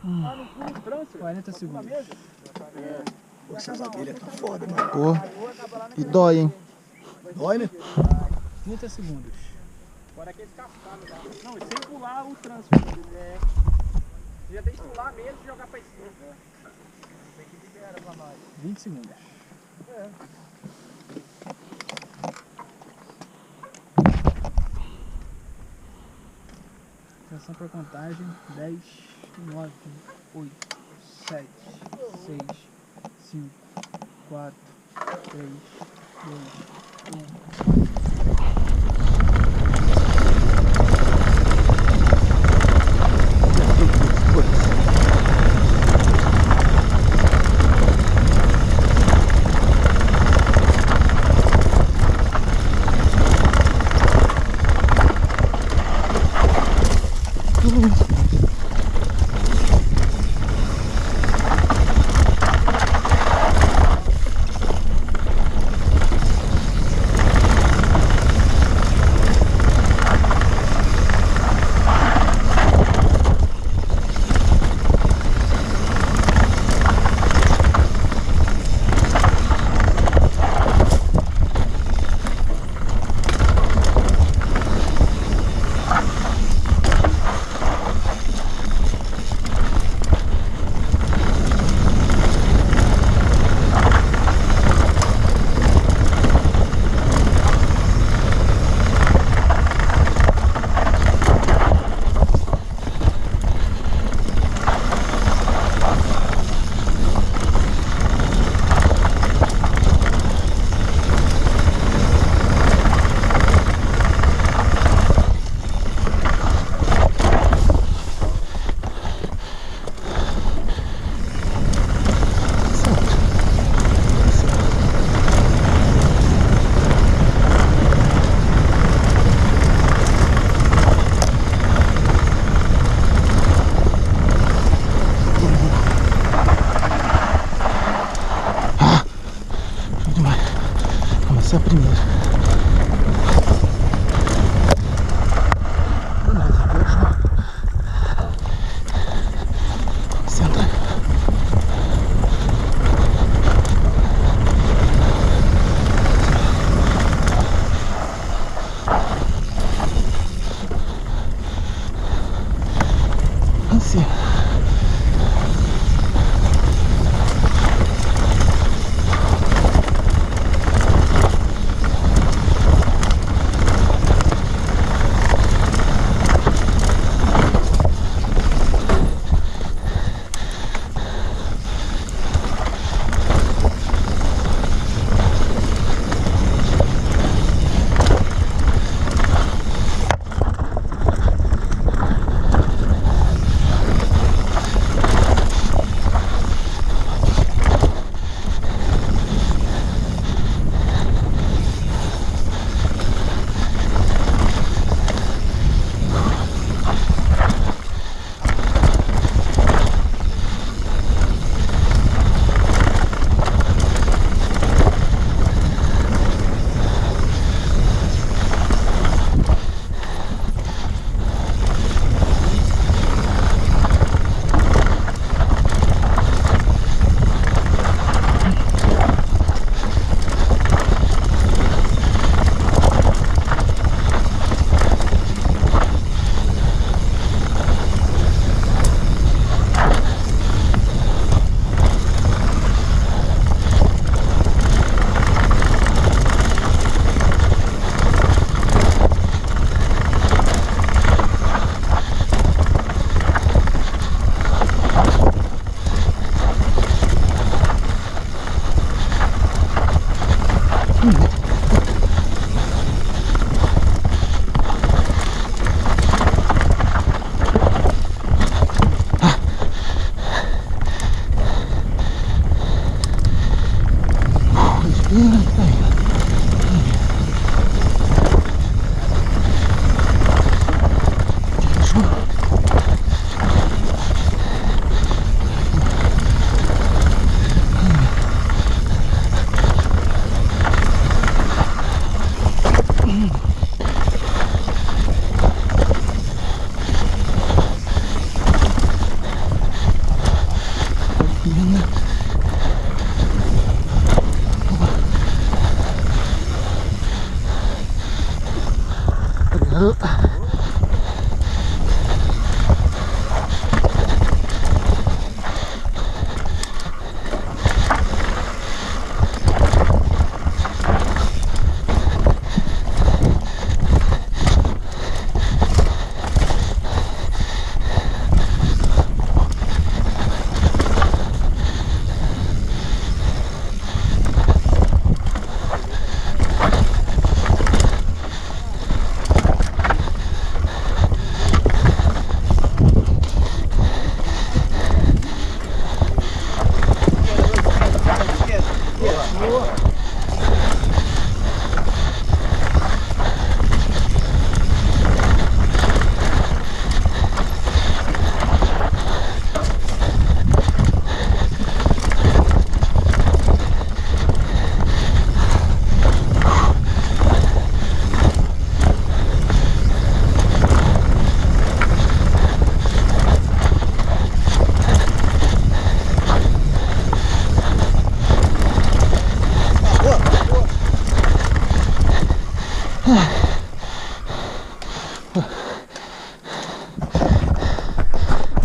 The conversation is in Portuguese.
Ah, não pula o trânsito. 40 segundos. Pô, essas abelhas tá foda, mano. Pô, e dói, hein? Dói, né? 30 segundos. Fora aquele cascado lá. Não, e sem pular o trânsito. É. Você já tem que pular mesmo e jogar pra cima. Tem que liberar pra nós. 20 segundos. Atenção pra contagem. 10, 9, 8, 7, 6, 5, 4, 3, 2, 1. Essa é a primeira. Senta. Assim.